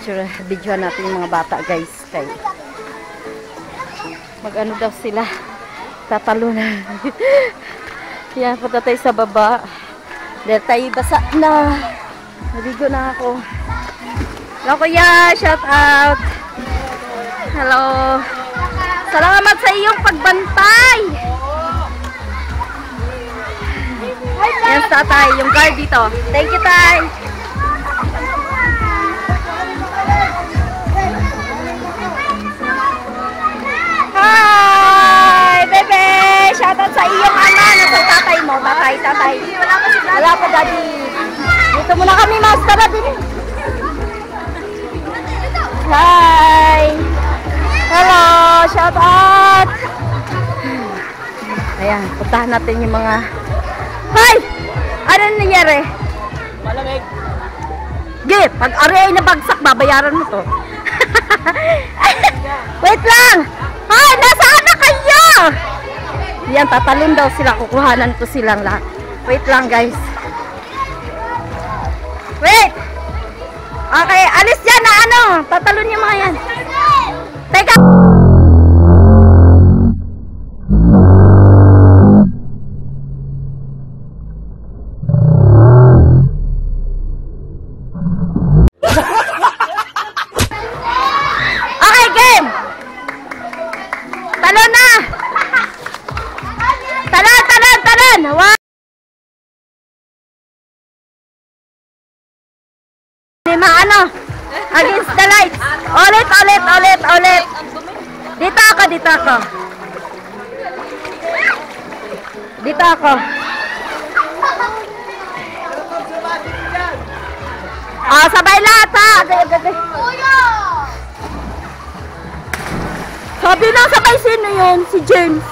Video natin yung mga bata guys. Kay mag-ano daw sila. Tatalo na. Yan, punta tayo sa baba. Dahil tayo basa na. Naligo na ako. Hello kuya, shout out. Hello. Salamat sa iyong pagbantay. Yan tatay, yung guard dito. Thank you tay. Hi, bebe. Shout out sa iyong ama. Nasa tatay mo, tatay. Wala pa daddy. Dito muna kami, master na din. Hi. Hello, shout out. Ayan, puntahan natin yung mga... Hi! Ano nangyari? Malamig. Ge, pag ari ay nabagsak, babayaran mo to. Wait lang! Hi, nasaan na kayo? Yan, tatalon daw sila. Kukuhanan ko silang lahat. Wait lang guys. Wait! Okay, alis dyan na ano. Tatalon yung mga yan. Teka! Okay, game! Talon na! Talon! Lima ano? Against the lights. Ulit. Dito ako. Sabay lahat ha. Sabi lang sabay sino yun? Si James.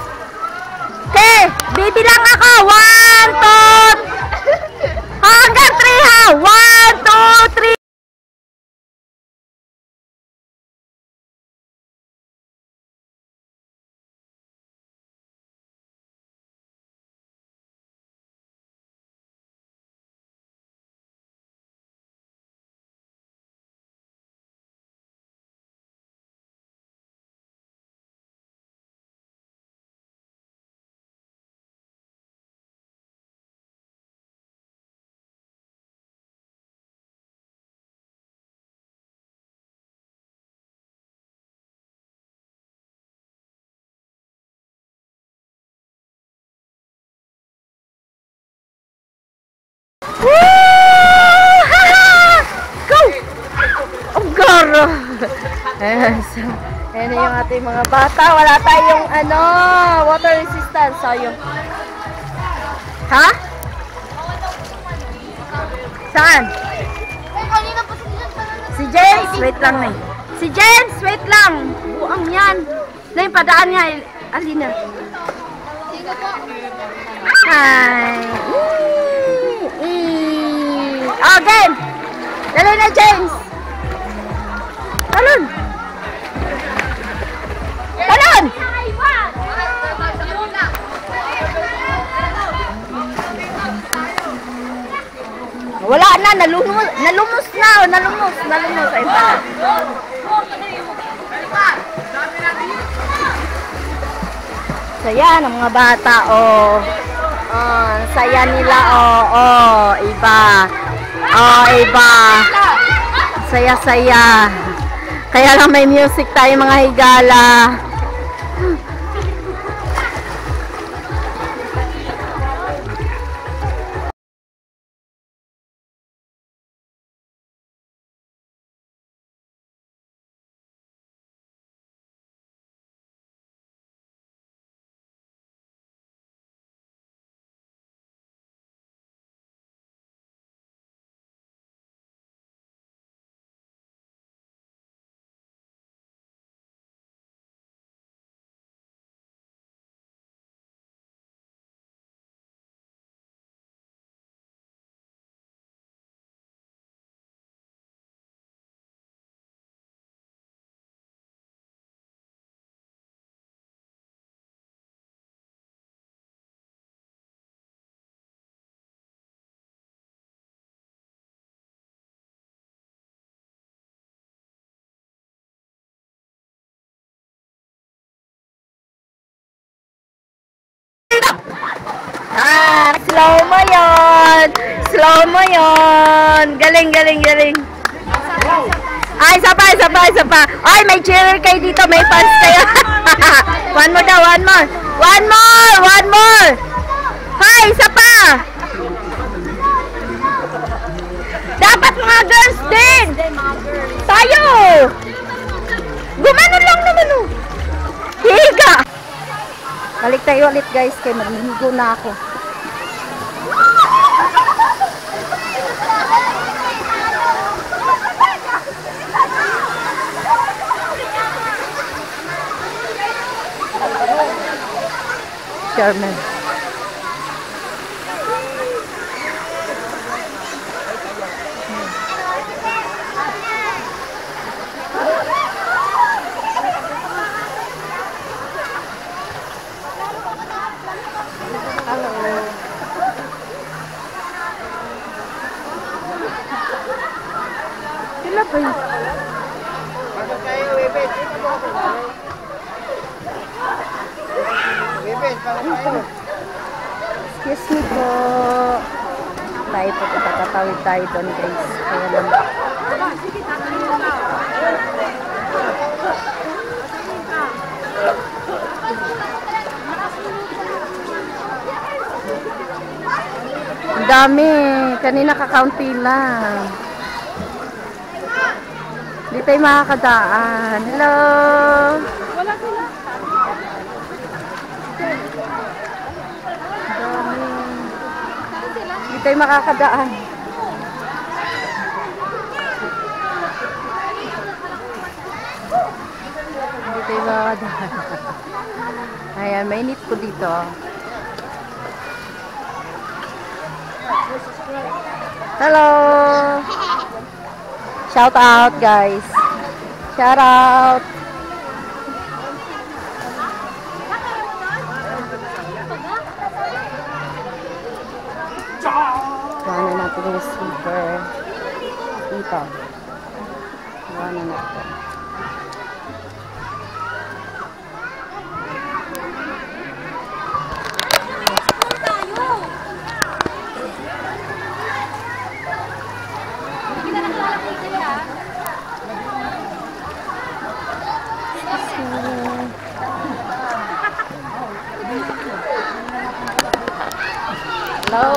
Okay, bibilang ako. 1, 2, hanggang 3 ha. 1, 2, 3. Go! Oh, garo! Ayan yung ating mga bata. Wala tayong water resistance. So, yung... Ha? Saan? Si James? Wait lang na. Si James! Wait lang! Buang yan. Na yung padaan niya. Alina. Hi! Oh, game! Dali na, James! Talon! Wala na, nalumos. Ayun pala. Saya ng mga bata, saya nila, iba. Saya. Kaya lang may music tayo mga higala. mo yun. Galing, galing, galing. Ay, isa pa. Ay, may cheerer kayo dito. May fans kayo. One more daw, one more. One more. Hi, isa pa. Dapat mga girls din. Tayo. Gumano lang naman, oh. Higa. Balik tayo ulit, guys. Kaya maghihigo na ako. Chairman. Sila pa yun. Excuse me po. Tayo po, kakatawid tayo doon, guys. Kaya lang. Ang dami. Kanina kakaunti lang. Hindi tayo makakadaan. Hello! Wala sila. Dami. Hindi tayo makakadaan. Hindi tayo makakadaan. Ayan, mainit po dito. Hello! Shout out, guys. Shout out. Iwanan natin yung sleeper. Dito. Iwanan natin. Hello!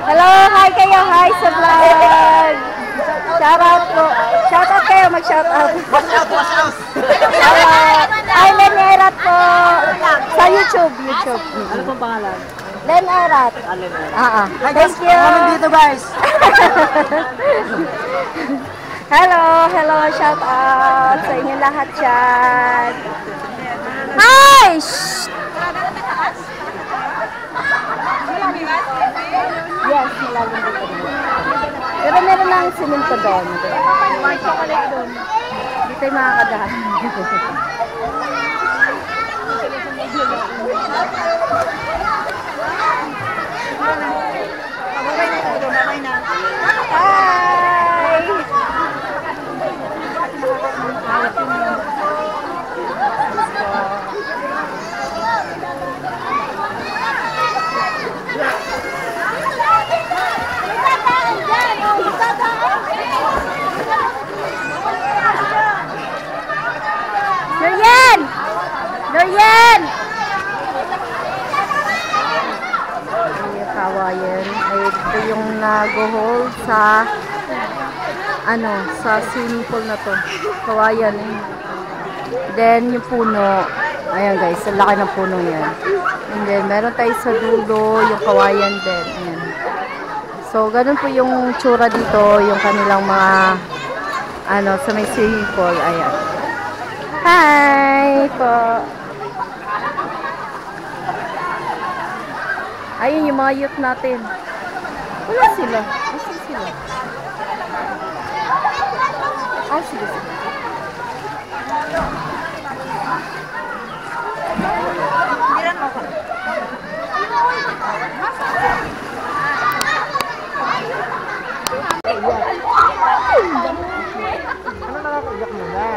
Hello! Hi kayo! Hi sa vlog! Shout out po! Shout out kayo! Mag-shout out! Hello! Hi, Len Erat po! Sa YouTube! Ano pong pangalan? Len Erat! Thank you! Kami dito, guys! Hello! Hello! Shout out sa inyo lahat dyan! Hi! Shh! Yes, malalim dito. Pero meron lang siminto doon. May chocolate doon. Hindi tayo makakadaan. Lorian! Lorian! Yung kawayan. Ay, ito yung nag-hold sa sa swimming pool na to. Kawayan eh. Then, yung puno. Ayan guys, ang laki ng puno yan. And then, meron tayo sa dulo, yung kawayan din. Ayan. So, ganun po yung tsura dito, yung kanilang mga sa may swimming pool. Ayan. Hi po. Ayun yung mga youth natin. Wala sila. Asan sila? Ah, sige. Hiran mo ka. Ano nakakaiyak mo na?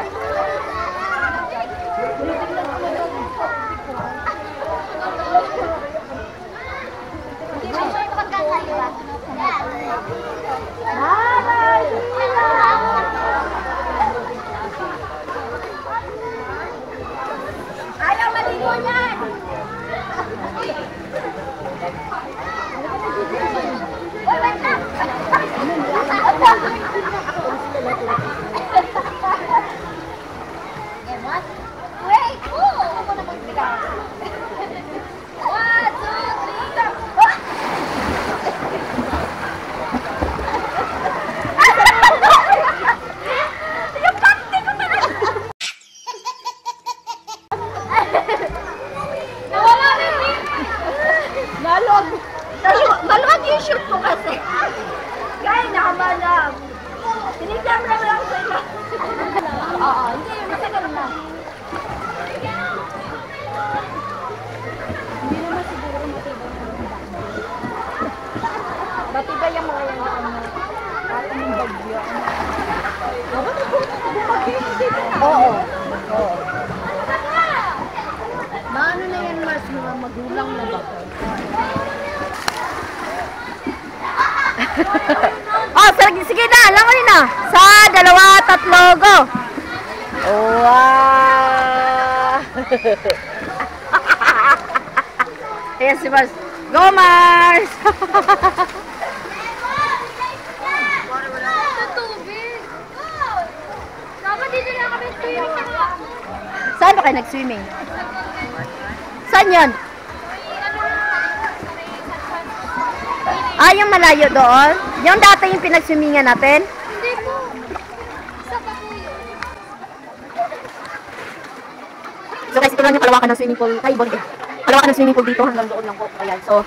Oo. Oo. Maano na yan, Mars? Mga magulang na ba? Oh, sige na. Langoy na. Sa 2, 3, go. Wow. Ayan si Mars. Go, Mars! Saan ba kayo nag-swimming? Saan yun? Yung malayo doon? Yung dati yung pinag-swimmingan natin? Hindi po. Isa pa po yun. So guys, ito lang yung kalawakan ng swimming pool. Ay, boli. Kalawakan ng swimming pool dito hanggang doon lang po. Ayan. So,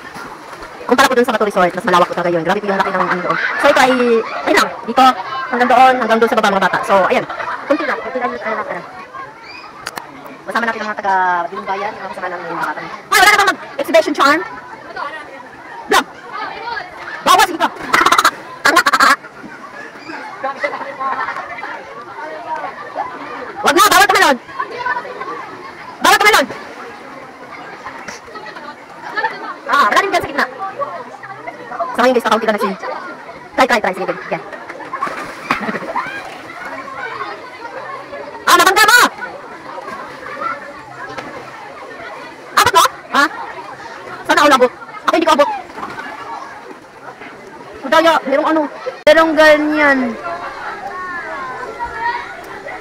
kumpara ko dun sa Bato Resort, mas malawak po talaga yun. Grabe po yung laki ng ano doon. So ito ay, ayun lang. Dito, hanggang doon sa baba mga bata. So, ayan. Kunti lang yung kalawakan. Masama natin ang mga taga-Bilong Bayan. Masama lang yung mga bata. Ay, wala na bang mag-exhibition charm? Blam! Bawas ito! Wag na! Bawal tumalon! Bawal tumalon! Malalim dyan sa gitna. Sa ngayon guys, nakaunti ka na siya. Try. Sige, yan. Nabangga mo! Abot mo? Ha? Sana ako labot. Ako hindi ko abot. Kudaya, merong ano. Merong ganyan.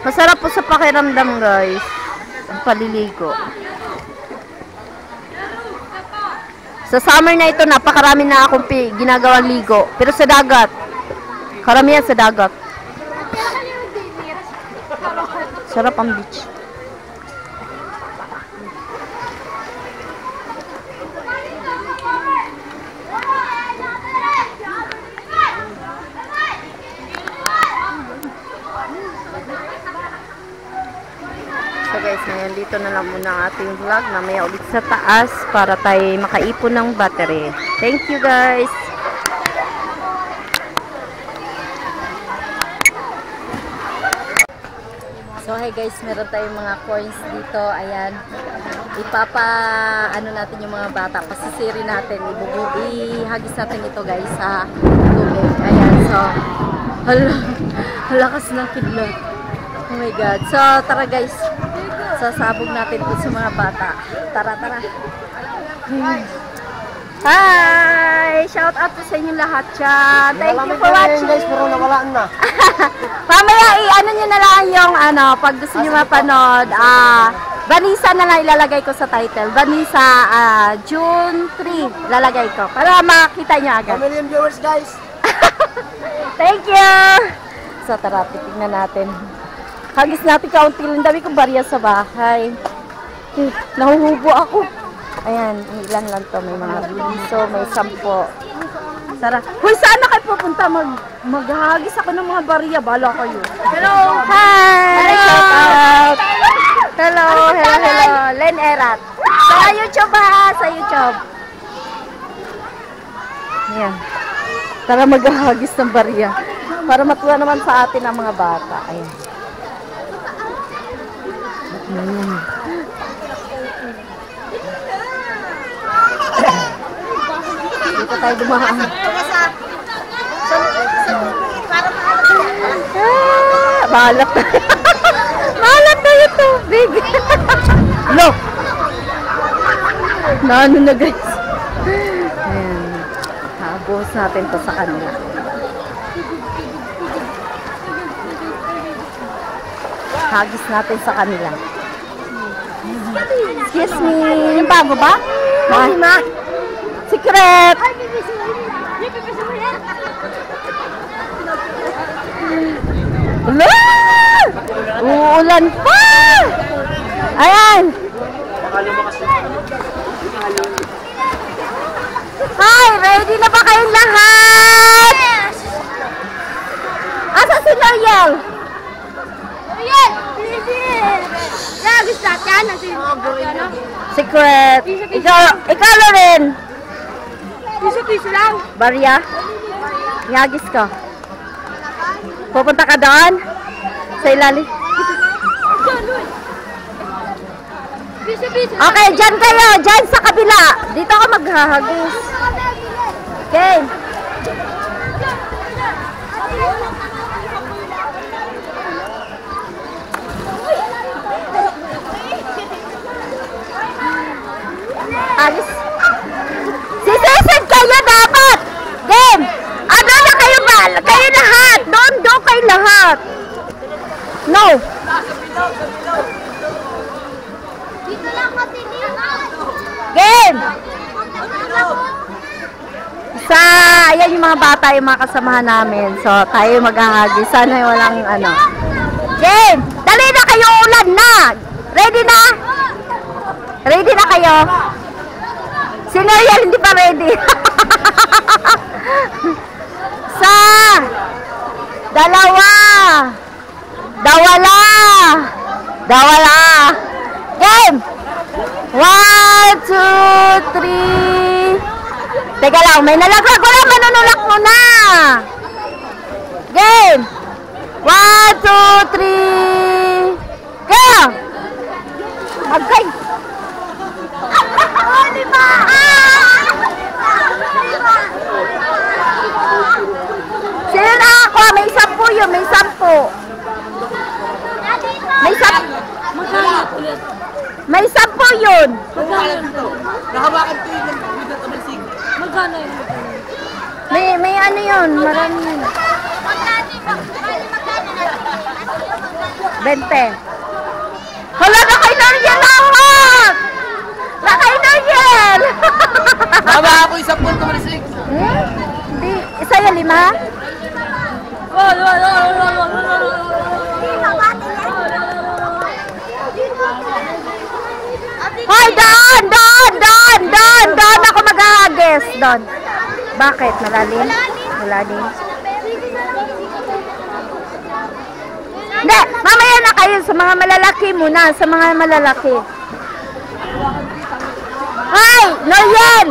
Masarap po sa pakiramdam guys. Ang paliligo. Sa summer na ito, napakarami na akong ginagawang ligo. Pero sa dagat. Karamihan sa dagat. Sarap ang beach. So guys, ngayon dito na lang muna ang ating vlog. Mamaya ulit sa taas para tayo makaipon ng battery. Thank you guys! So hey guys, meron tayong mga coins dito. Ayan. Ano natin yung mga bata. Pasisiri natin. Ihagis natin ito guys sa tubig. Ayan. So, halakas ng kidlat. Oh my god. So, tara guys. Sasabog natin ito sa mga bata. Tara. Hi! Shout out po sa inyo lahat dyan. Thank you for watching. Guys, pero nawalaan na. Mamaya i-ano nyo na lang yung pag gusto nyo mapanood. Vanessa na lang ilalagay ko sa title. Vanessa, June 3 lalagay ko. Para makita nyo agad. 1 million viewers guys. Thank you! So tara, titignan natin. Hagis natin kaunti lang. Dami kong barya sa bahay. Nahuhubo ako. Ayan, ilan lang to. May mga biso, may 10. Tara. Hoy, saan na kayo pupunta? Maghahagis ako ng mga barya. Bala kayo. Hello! Hi! Shout out! Hello! Len Erat. Sa YouTube ha! Sa YouTube. Ayan. Tara maghahagis ng barya. Para matuwa naman sa atin ang mga bata. Ayan. Dito tayo dumaan. Balat na. Balat na yung tubig. Look. Naano na guys. Ayan. Habos natin to sa kanila. Hagis natin sa kanila. Excuse me. Yung bago ba? Ma. Secret! Wala! Uulan pa! Ayan! Hi! Ready na ba kayong lahat? Asa si L'Oreal? Ayan! Gusto natin ano? Secret! Ikaw rin! Piso lang. Barya? Ngagis ka. Pupunta ka doon? Sa ilalim? Okay, dyan kayo. Dyan sa kabila. Dito ako maghahagis. Okay. Alis. Sisisid kayo dapat. Game. Ano na kayo ba? Kayo lahat. Doon kayo lahat. No. Dito lang matinihan. Game. Ayan yung mga bata, yung mga kasamahan namin. So, tayo maghahagis. Sana yung walang ano. Game. Dali na kayo, ulan na. Ready na? Ready na kayo? Si Noel hindi pa ready. Sa dalawa. Dawala. Game. 1, 2, 3. Teka lang, may nalaglag ko lang. Manunulak mo na. Game. 1, 2, 3. Go. Agay. Diba? Sino nakakuha? May 10 yun. May 10. May 10 yun. Nakabakan ko yung nagtatabasig. Magkano yun? May ano yun. Marami yun. 20. Hala na kay Noriel lahat! Na kay Noriel! Baba ako isang punto malisig. Hindi. Isa yan, 5? Hoy, doon ako maghahagis. Doon. Bakit? Malalim? Malalim. Hindi, mamaya na kayo sa mga malalaki muna, sa mga malalaki. Hoy, Noel!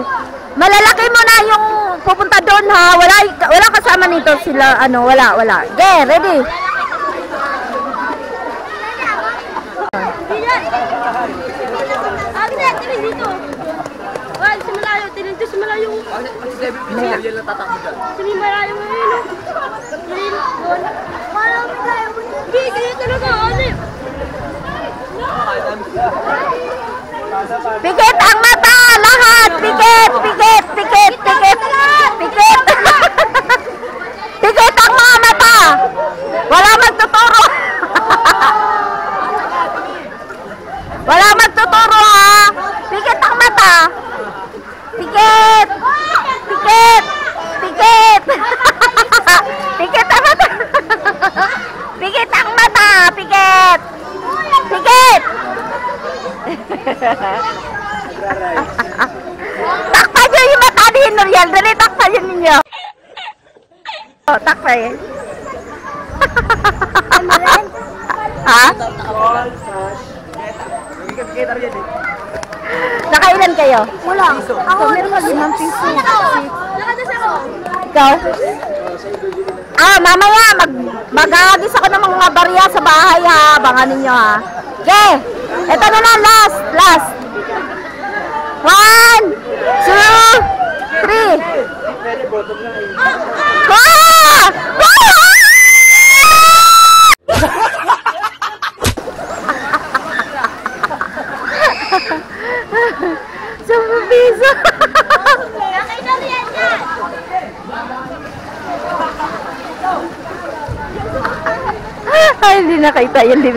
Malalaki muna yung pupunta doon ha. Wala kasama nito sila, ano, wala. Okay, ready? Agnes, tinin dito. Wal, si malayo. Tinin dito si malayo. Yan lang tatakbo dyan. Si malayo mo yun. Tinin doon. Malayo mo tayo. Hindi, ganyan talaga. Ano? Pikit ang mata! Lahat! Pikit! Pikit ang mga mata! Wala magtuturo! Wala magtuturo ha! Pikit ang mata! Pikit ang mata! Pikit ang mata! Pikit! Takpan nyo yung mata ni Noriel. Dali, takpan yun ninyo. Takpan eh. Ha? Nakailan kayo? Wala. Ako, meron ka 5 piso. Nakadas ako. Ikaw? Mamaya, maghahagis ako ng mga barya sa bahay ha. Abangan ninyo ha. Okay. Ito na lang, last. 1, 2, 3. Sa piso. Ay, hindi nakita yun. 10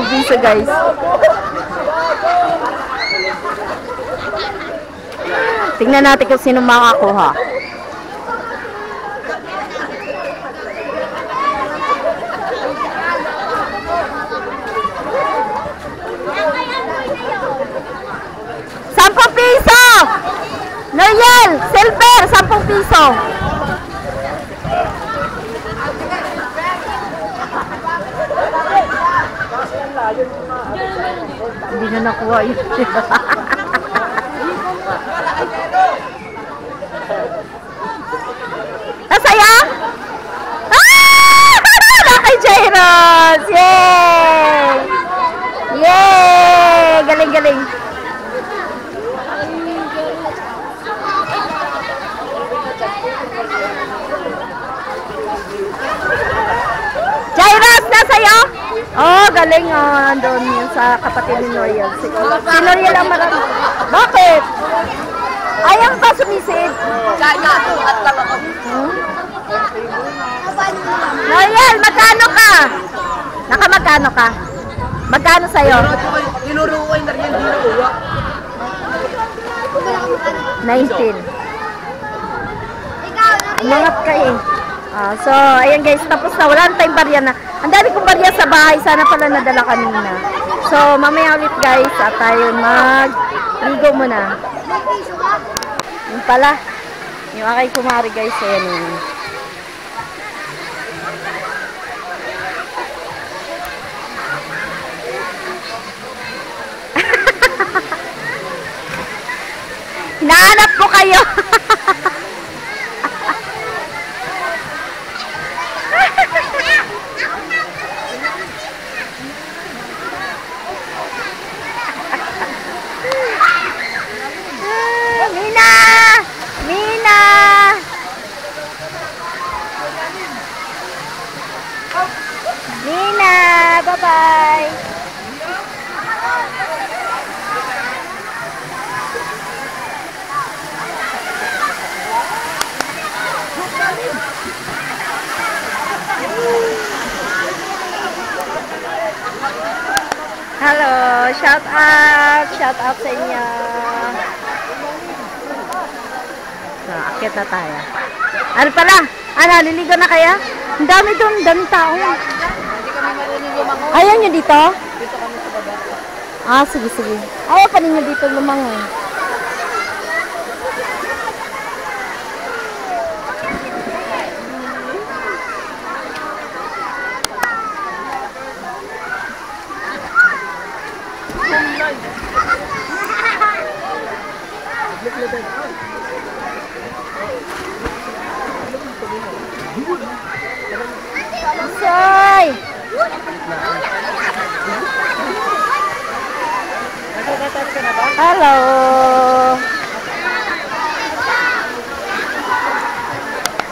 piso, guys. Tingnan natin kung sino makakuha. ₱10! Noel! Silver! 10 piso! Hindi na nakuha yun. Nasaya? Yes! Yay! Yay! Galing, galing. Jairus, nasa'yo? Oh, galing oh. Doon yun sa kapatid ni Noriel. Si Noriel ang marami. Bakit? Ayaw ka sumisid? Kaya, at lang ako. Noriel, magkano ka? Nakamagkano ka? Magkano sa'yo? Tinuro ko yung Nariel, di na uwa. 19. Ikaw, Umangat ka eh. So, ayan guys, tapos na. Wala na tayong barya na. Ang dami kong barya sa bahay. Sana pala nadala kanina. So, mamaya ulit guys, at tayo mag-ligo muna. Yung pala. Yung aking kumari guys, ayan yun. Hinahanap ko kayo. Mina! Mina! Mina! Bye-bye! Hello! Shout out! Shout out sa inyo! So, akit na tayo. Ano pala? Ano, liligo na kaya? Ang dami doon, daming tao. Ayaw nyo dito? Dito kami sa baba. Ah, sige, sige. Ayaw pa ninyo dito lumangoy. Soy! Hello!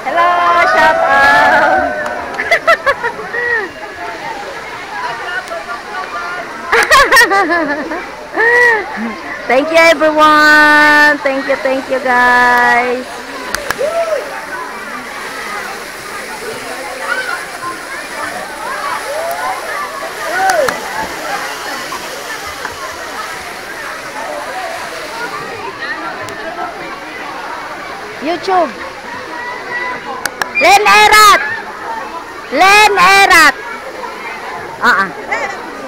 Hello! Shout out! Thank you everyone! Thank you guys! YouTube. Len Erat. Len Erat.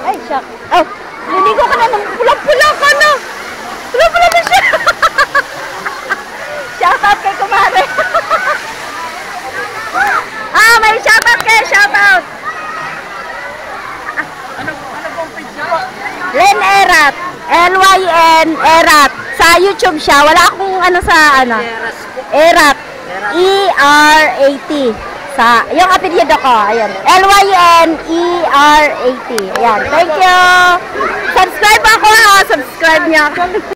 Ay, shock. Oh, liligo ka na. Pula-pula ka na. Pula-pula na siya. Shout out kay kumare. May shout out kayo. Shout out. Ano pong page niyo po? Len Erat. L-Y-N Erat. Sa YouTube siya. Wala akong ano sa ano. Erat. E-R-A-T. Sa, yung apelyido ko, ayan. L-Y-N-E-R-A-T. Ayan. Thank you. Subscribe ako ha. Subscribe niya ako.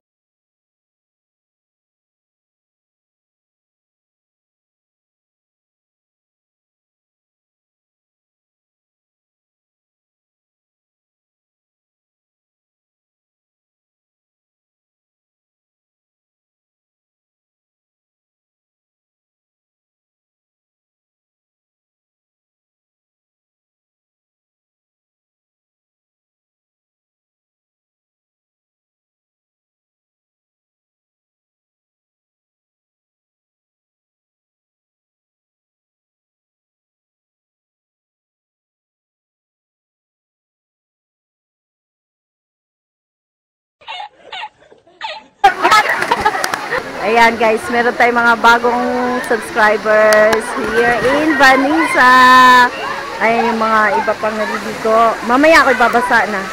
Ayan guys, meron tayong mga bagong subscribers here in Vanessa. Ayan yung mga iba pang naliligo. Mamaya ako ibabasa na.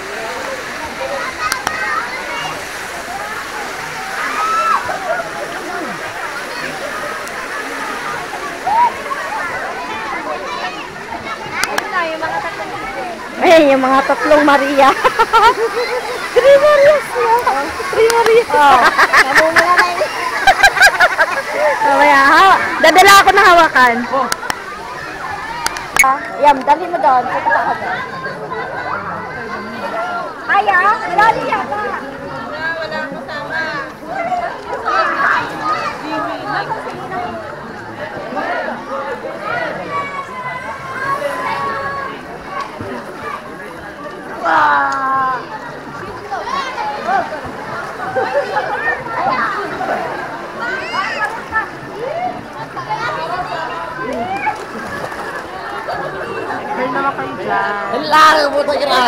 yung mga tatlong Maria. Three Marias na. Three Marias. Namumula na yun. Mamaya, dadala ako ng hawakan. Yan, dali mo doon. Pupunta ka doon. Aya, dali yata. Lang, buta ka na.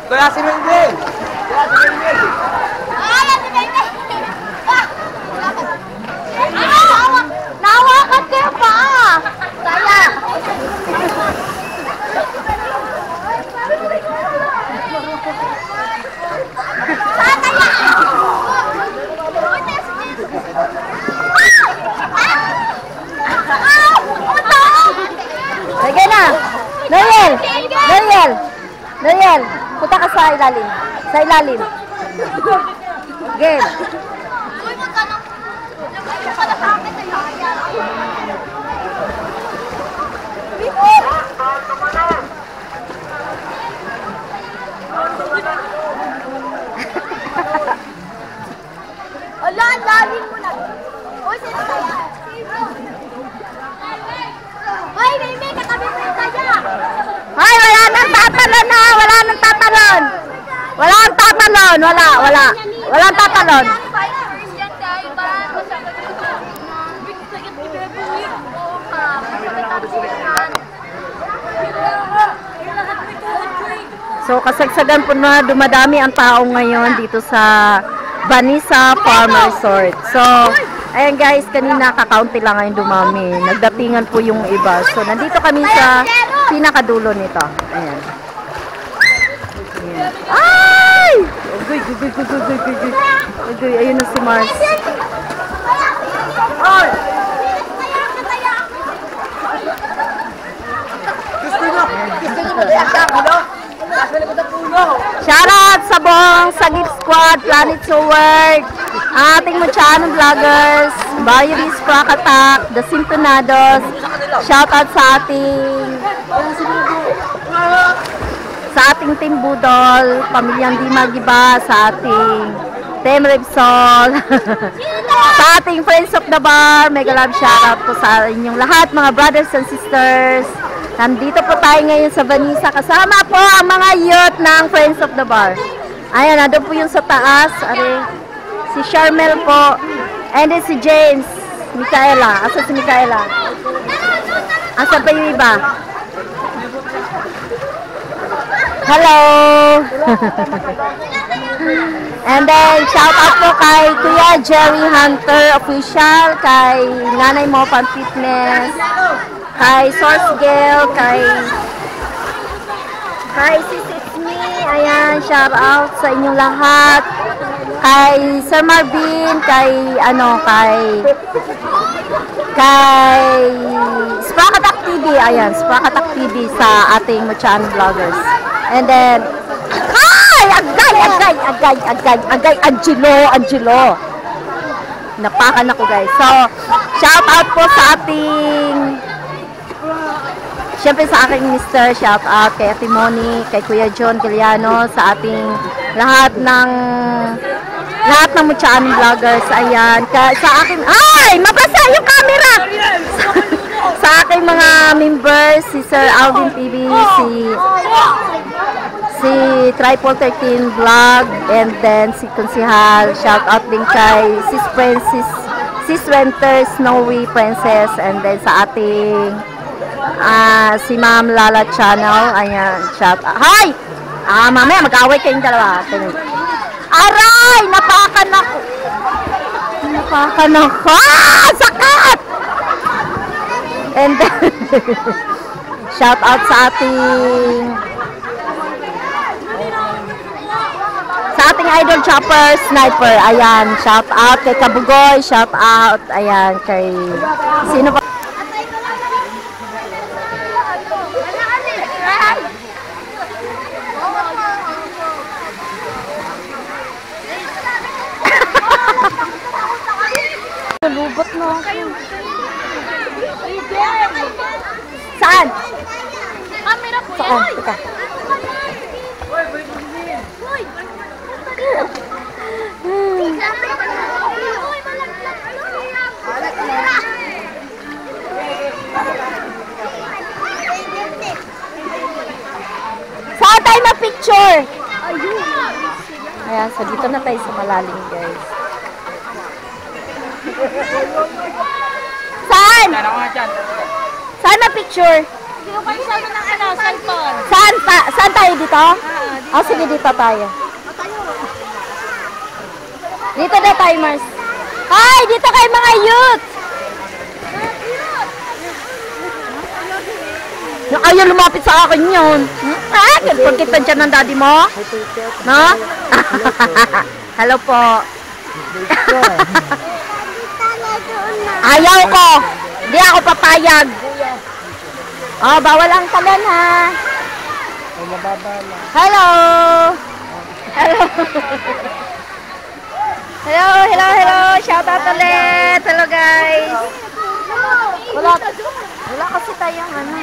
Kaya si Wendy! Kaya si Wendy! Nahawakan ko yung paa. Kaya. Sige na! Noel! Noel! Noel! Punta ka sa ilalim. Sa ilalim. Game. Uy, magkano? Nagkayo ka na sa akin sa yaya. Ala, ang lalim mo na. Uy, sino kaya? Uy, Mimi, katabi mo yung kaya. Ay, wala nang tatalon na! Wala nang tatalon! Wala nang tatalon! Wala, wala. Walang tatalon. So, kasagsagan po na dumadami ang tao ngayon dito sa Vanessa Farm Resort. So, ayan guys, kanina kakaunti lang ngayon dumami. Nagdatingan po yung iba. So, nandito kami sa pinakadulo nito. Ayan. Ayan. Ay! Ugoy, gugoy, gugoy, gugoy, gugoy. Ugoy, ayun na si Mars. Ay! Gusto nyo mag-iakak, no? Nasa likod ng puno. Shoutout sa buong Sagip Squad, Planet Sword, ating Muchano Vloggers, Bayuris Prakatak, The Sintonados. Shoutout sa ating Team Budol, Pamilyang Di Magiba, sa ating Team Repsol, sa ating Friends of the Bar. Mega love shoutout po sa inyong lahat, mga brothers and sisters. Nandito po tayo ngayon sa Vanessa. Kasama po ang mga youth ng Friends of the Bar. Ayan, nandun po yung sa taas. Are, si Charmel po. And then si James. Micaela. Asa si Micaela? Asa pa yung iba? Hello! And then, shout out po kay Kuya Jerry Hunter Official, kay Nanay Mo Pan Fitness, kay Source Girl, kay Sis It's Me, ayan, shout out sa inyong lahat, kay Sir Marvin, kay Sprakatak TV, ayan, Sprakatak TV sa ating Muchano Vloggers. And then, Angelo. Napakan ako guys. So, shout out po sa ating, syempre sa aking mister, shout out kay Ate Moni, kay Kuya John Giliano, sa ating lahat ng Muchano Vloggers. Ayan, sa aking, ay! Mabasa yung camera! Sa aking mga members, si Sir Alvin TV, si Triple 13 Vlog, and then si Konsihal, shout out din kay Sis Princess, Sis Winter, Snowy Princess, and then sa ating si Ma'am Lala Channel, ayan, shout out. Hi! Mamaya mag-away kayong dalawa. Aray! Napakan ako! Napakan ako! Sakat! And then, shout out sa ating idol chopper, sniper. Ayan, shout out kay Kabugoy, shout out, ayan, kay sino pa? Lubot mo. Saan? Camera po Saan? yan. Teka. Saan tayo ma-picture? Ayan, so dito na tayo sa malalim, guys. Saan? Saan ma-picture? Hindi ko kayo sabi ng cellphone. Saan tayo dito? Oh, sige, dito tayo. Dito na tayo, Mars. Ay, dito kayo mga youth! Ayaw lumapit sa akin yun. Pagkita dyan ng daddy mo? No? Hello po. Ayaw ko. Hindi ako papayag. Oh, bawal ang talan ha. Hello. Hello. Hello. Shout out ulit. Hello guys. Wala kasi tayong ano.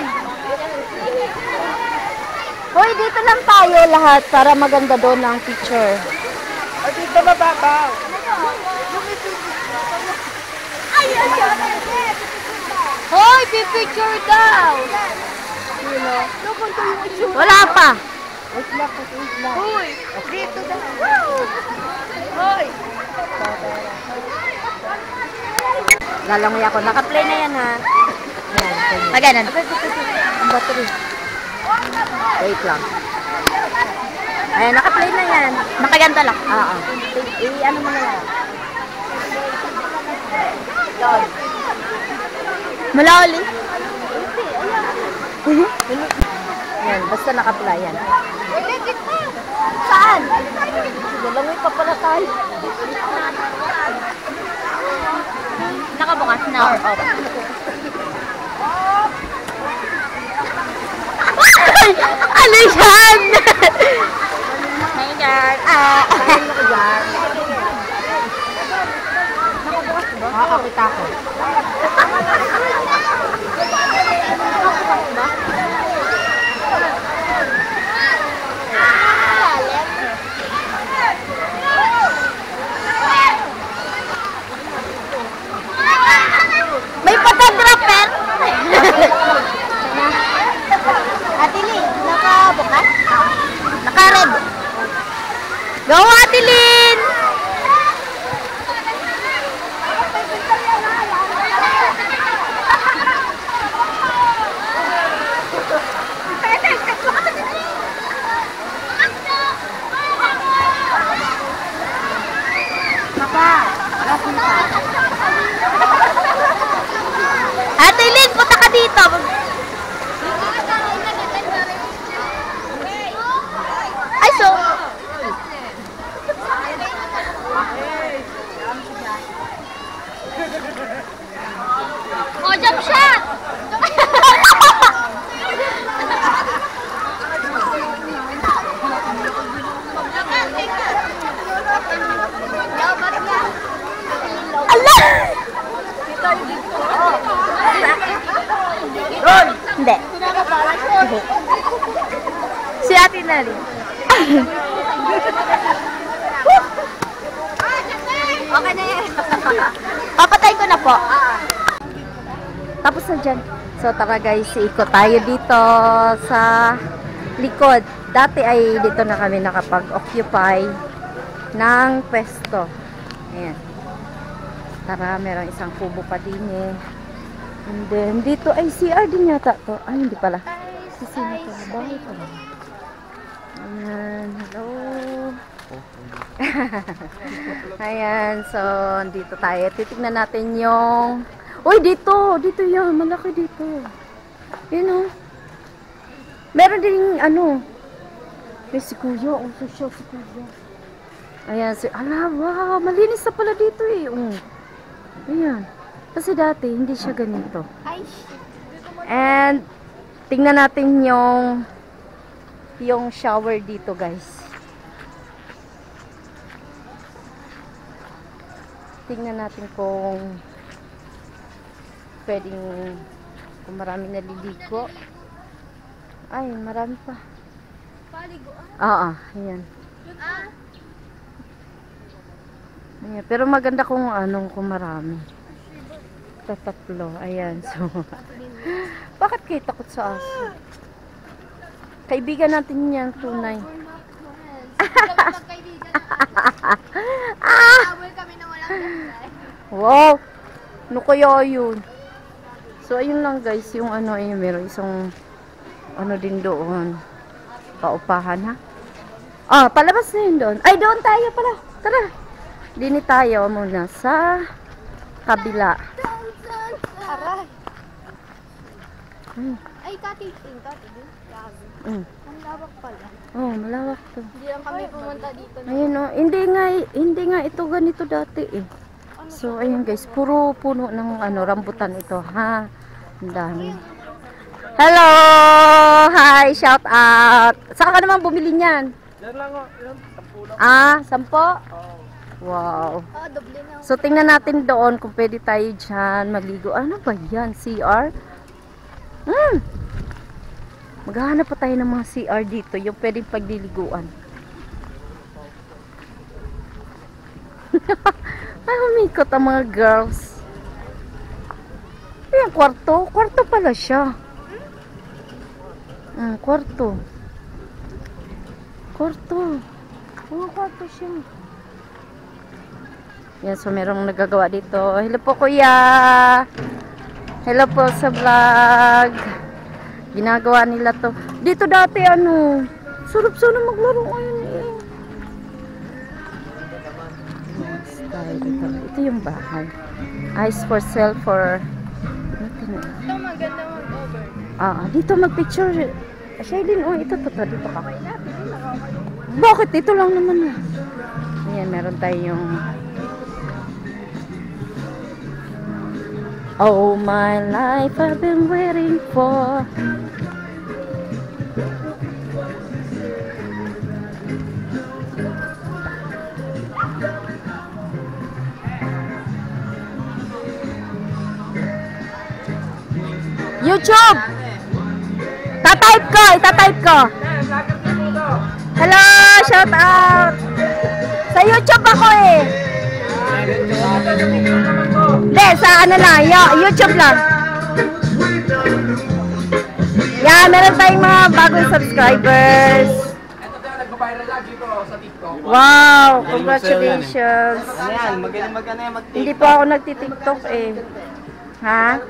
Hoy, dito lang tayo lahat para maganda doon ang picture. O dito mababaw. Hoy, pipicture daw. Wala pa. Wait lang. Hoy, dito daw. Hoy. Lalangoy ako. Naka-play na yan ha. Ayan. Maganan. Ang battery. Wait lang. Ayan, naka-play na yan. Nakaganda lang. Oo. I-ano mo na lang. Malauli. Yan, basta naka-play yan. Saan? Lalangoy pa pala tayo. Nakabukas na. Ano yan? Ayan. Makakakita ko. May photographer? Ate Lynn, nakabukas? Naka-red. Go, Ate Lynn! Ate Lynn, punta ka dito. Ay, so. Oh, jump shot! Allah! Ron! Hindi. Si Ate Nari. Okay na yan. Papatay ko na po. Tapos na dyan. So tara guys, ikot tayo dito sa likod. Dati ay dito na kami nakapag-occupy ng pwesto. Ayan. Tara, merong isang kubo pa din eh. And then, dito ay CR din yata to. Ay, hindi pala. Si sino to? Bahay pala. Ayan, hello. Ayan, so, dito tayo. Titignan natin yung Uy, dito. Dito yan. Malaki dito. Yun o. Meron din ano. May si Kuya. Oh, social si Kuya. Ayan. Ala, wow. Malinis na pala dito eh. Ayan. Kasi dati, hindi siya ganito. And, tingnan natin yung shower dito, guys. Tingnan natin kung pwedeng kung marami naliligo. Ay, marami pa. Oo, ayan. Ayan. Pero maganda kung kung marami. Tatlo, ayan. So, bakit kayo takot sa aso? Kaibigan natin yan, tunay. Wow! Ano kaya yun? So, ayun lang guys, yung ayun, meron isang din doon. Paupahan, ha? Ah, palabas na yun doon. Ay, doon tayo pala. Tara. Dini tayo muna sa kabila. Aray. Ay, Kati. Ang lawak pala. Oh, malawak to. Hindi lang kami pumunta dito. Ayun oh, hindi nga ito ganito dati eh. So, ayun guys, puro puno ng rambutan ito, ha? Ang dami. Hello! Hi! Shout out! Saan ka naman bumili niyan? Yan lang o. 10 lang. Ah, 10? Wow. Doble na. So, tingnan natin doon kung pwede tayo dyan maligo. Ano ba yan? CR? Maghahanap pa tayo ng mga CR dito. Yung pwedeng pagliliguan. Ay, humikot ang mga girls. Ayan, kwarto. Kwarto pala siya. Kwarto. Kwarto. Kwarto siya. Yan, so merong nagagawa dito. Hello po, kuya. Hello po sa vlog. Ginagawa nila to. Dito dati sarap-sarap maglaro ngayon eh. Ito yung bahay. Ice for sale for Ito maganda mag-over. dito mag-picture. Shailin, ito dito ka. Bakit? Ito lang naman Ayan, meron tayong all my life I've been waiting for. YouTube! Itatype ko. Hello! Shout out! Sa YouTube ako eh. Hindi, sa lang. YouTube lang. Yan, meron tayong mga bagong subscribers. Ito tayo nagpa-viral lagi dito sa TikTok. Wow! Congratulations! Ano yan? Magaling mag-TikTok. Hindi po ako nagti-TikTok eh. Ha?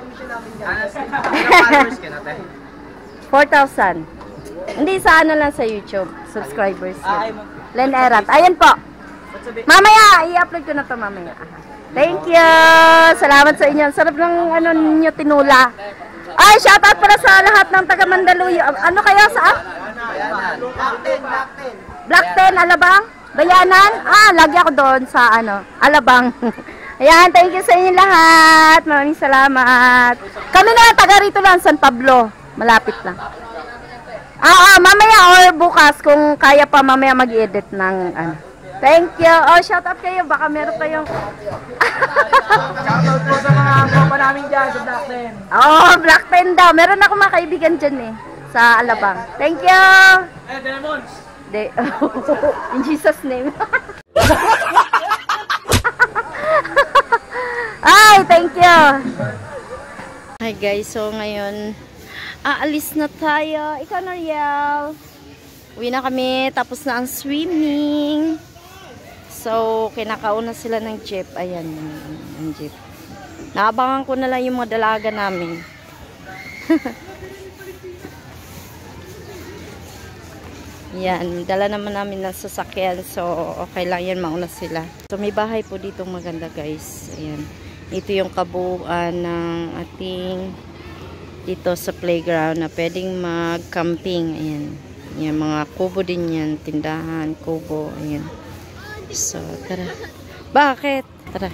Followers ka natin? 4,000. Hindi, sa lang sa YouTube. Subscribers. Len Erat. Ayan po. Mamaya, i-upload ko na to mamaya. Thank you! Salamat sa inyo. Sarap ng ninyo tinula. Ay, shoutout pala sa lahat ng taga Mandaluyong. Ano kaya sa Black 10, Alabang? Bayanan? Lagi ako doon sa Alabang. Ayan, thank you sa inyo lahat. Maraming salamat. Kami na, taga rito lang, San Pablo. Malapit lang. Mamaya or bukas kung kaya pa mamaya mag-edit ng Thank you. Shout out kayo. Baka meron kayong Shoutout po sa mga tropa namin dyan sa Black 10. Black 10 daw. Meron ako mga kaibigan dyan eh. Sa Alabang. Thank you. Diamonds. In Jesus name. Ay, thank you. Hi guys, so ngayon aalis na tayo. Ikaw na, Riel. Uwi na kami, tapos na ang swimming. So, kinakauna sila ng jeep. Ayan, ang jeep. Naabangan ko na lang yung mga dalaga namin. Yan, dala naman namin ng sasakyan. So, okay lang yan, mauna sila. So, may bahay po dito maganda guys. Ayan. Ito yung kabuuan ng ating dito sa playground na pwedeng mag-camping. Ayan. Yan, mga kubo din yan. Tindahan, kubo. Ayan. So, tara. Bakit? Tara.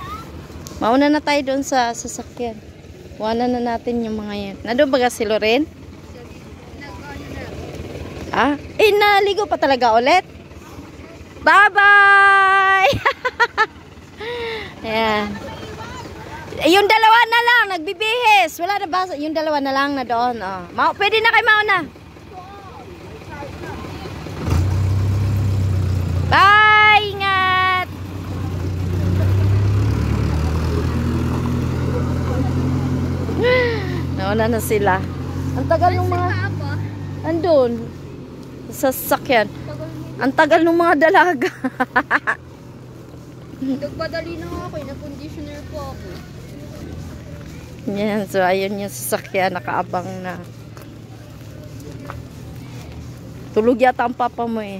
Mauna na tayo doon sa sasakyan. Kuhanan na natin yung mga yan. Nandun ba si Loren? Ah? Naligo pa talaga ulit? Bye-bye! Ayan. Yung dalawa na lang, nagbibihis. Wala na ba? Yung dalawa na lang na doon. Oh. Pwede na kayo mauna. Bye! Ingat! Nauna na sila. Ang tagal ng mga... Andun. Sa sasakyan. Ang tagal ng mga dalaga. Nagpadali na ako. Na-conditioner po ako. Yan. So, ayun yung sasakyan. Nakaabang na. Tulog yata ang papa mo eh.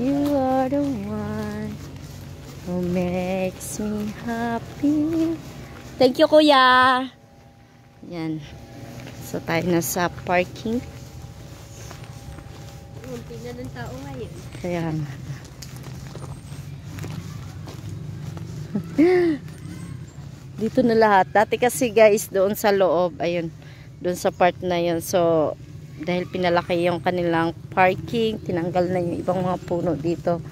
You are the one who makes me happy. Thank you, kuya. Yan. So, tayo na sa parking. Munti na ng tao ngayon. Kaya nga. Dito na lahat. Dati kasi guys, doon sa loob, ayun, doon sa part na yun. So, dahil pinalaki yung kanilang parking, tinanggal na yung ibang mga puno dito.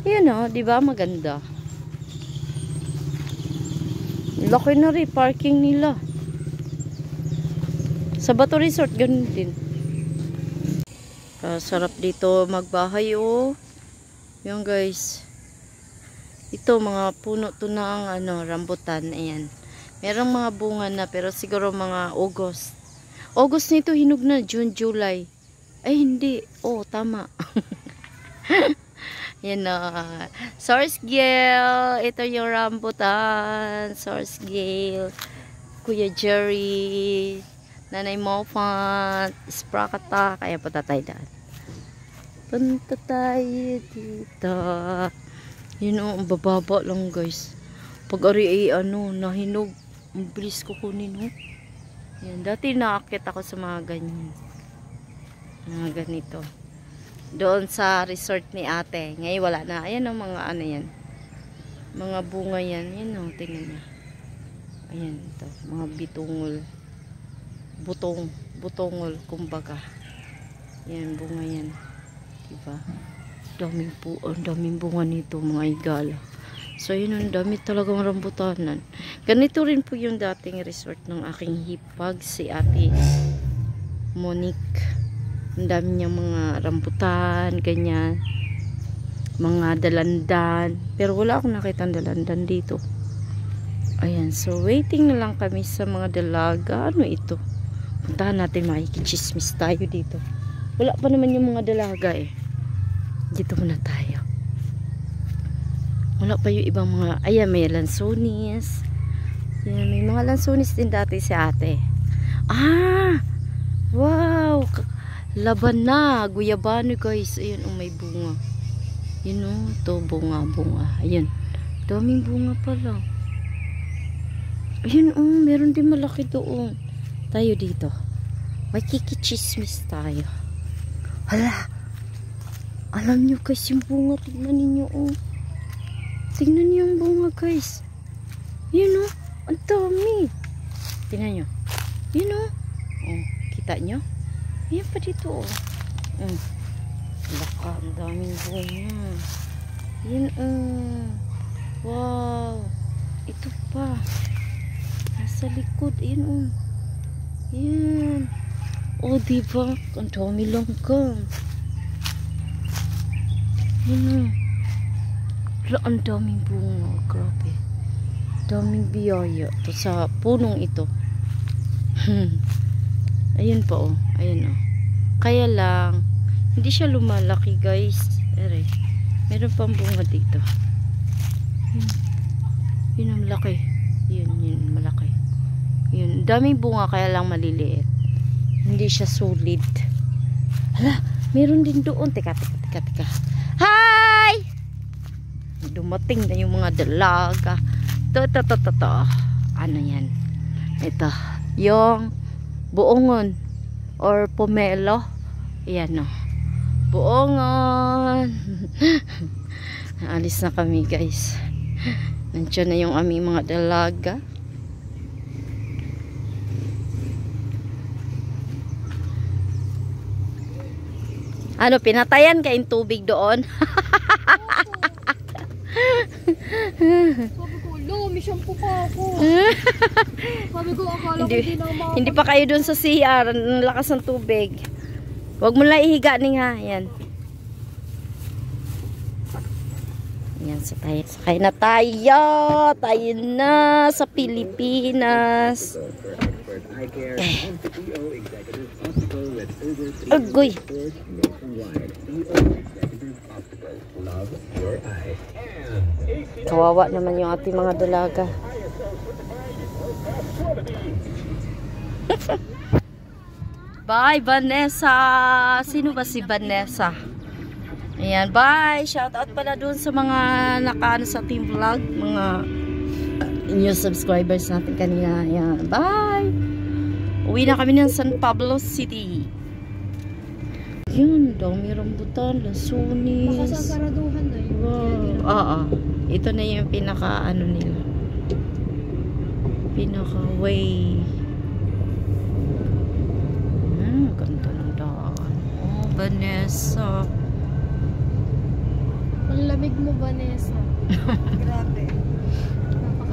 Ayan o, di ba maganda? Laki na rin parking nila. Sa Bato Resort, ganun din. Sarap dito magbahay oh. Yan guys. Ito mga puno to ng rambutan. Ayan. Merong mga bunga na pero siguro mga August. August nito hinog na. June, July. Ay hindi. Oh tama. Yan Source Gale. Ito yung rambutan. Source Gale. Kuya Jerry. Nanay Mofant, Sprakata, kaya punta tayo daan. Punta tayo dito. Yun o, ang bababa lang guys. Pag ari ay nahinog, ang bilis ko kunin o. Yan, dati naakit ako sa mga ganyan. Mga ganito. Doon sa resort ni ate. Ngayon wala na. Ayan o, mga yan. Mga bunga yan. Yan o, tingnan niya. Ayan ito, mga bitungol. Butongol kumbaga. Yan bunga yan. Diba? Daming bunga nito mga igala. So yun, ang dami talagang rambutanan. Ganito rin po yung dating resort ng aking hipag si Ate Monique. Ang dami niyang mga rambutan, ganyan. Mga dalandan. Pero wala akong nakita dalandan dito. Ayan, so waiting na lang kami sa mga dalaga. Ano ito? Puntahan natin, makikichismis tayo dito. Wala pa naman yung mga dalaga eh. Dito muna tayo. Wala pa yung ibang mga, ayan may lansonis. Ayan, may mga lansonis din dati si ate. Ah! Wow! Laban na! Guyabano guys. Ayan, may bunga. Yun o, ito bunga. Ayan. Daming bunga pala. Ayan o, meron din malaki doon. Tayo dito. Makikichismis tayo. Hala! Alam nyo guys yung bunga. Tingnan ninyo o. Tingnan nyo yung bunga guys. Yun o. Ang dami. Tingnan nyo. Yun o. Oh, kita nyo? Ayan pa dito o. Laka, ang daming bunga. Yun o. Wow. Ito pa. Nasa likod. Ayan o. Yan. O, diba? Ang dami langgam. Yan o. Ang daming bunga. Grabe. Daming biyaya. Ito sa punong ito. Ayun pa o. Ayun o. Kaya lang, hindi siya lumalaki guys. Ere. Meron pang bunga dito. Yun ang laki. Yun malaki. Yun, daming bunga kaya lang maliliit. Hindi siya solid. Hala, meron din doon. Teka. Hi! dumating na yung mga dalaga. Ito. Ano yan? Ito. Yung buongon or pomelo. Ayan o. Buongon. Alis na kami guys. Nandiyan na yung aming mga dalaga. Ano, pinatayan kayong tubig doon? Sabi ko, lo, may shampoo pa ako. Sabi ko, akala ko hindi na makakapag... Hindi pa kayo doon sa CR. Ang lakas ng tubig. Huwag mo lang ihiga ning ha. Yan. Yan, sakay na tayo. Tayo na sa Pilipinas. Agoy. Kawawa naman yung ating mga dalaga. Bye, Vanessa. Sino ba si Vanessa? Ayan, bye. Shout out pala dun sa mga nakaano sa team vlog, mga new subscribers natin kanina. Ayan, bye. Uwi na kami ng San Pablo City. Yun, dami rambutan, lasunis. Baka sa karaduhan na yun. Wow. Oo. Ito na yung pinaka ano nila. Pinaka way. Ganda ng daan. Oh, Vanessa. Ang lamig mo, Vanessa. Grabe.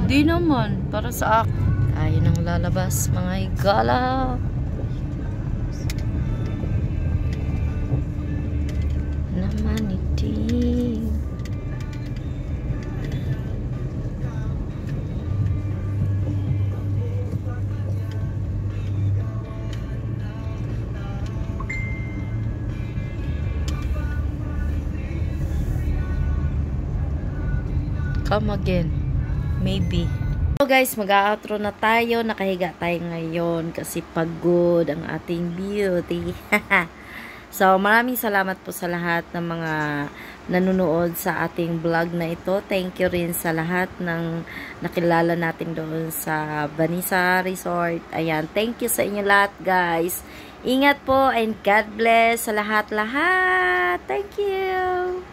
Di naman. Para sa akin. Ayun ang lalabas, mga higala. Namaniting. Come again. Maybe. So guys, mag-outro na tayo. Nakahiga tayo ngayon kasi pagod ang ating beauty. So, maraming salamat po sa lahat ng mga nanonood sa ating vlog na ito. Thank you rin sa lahat ng nakilala natin doon sa Vanessa Resort. Ayan, thank you sa inyo lahat guys. Ingat po and God bless sa lahat-lahat. Thank you!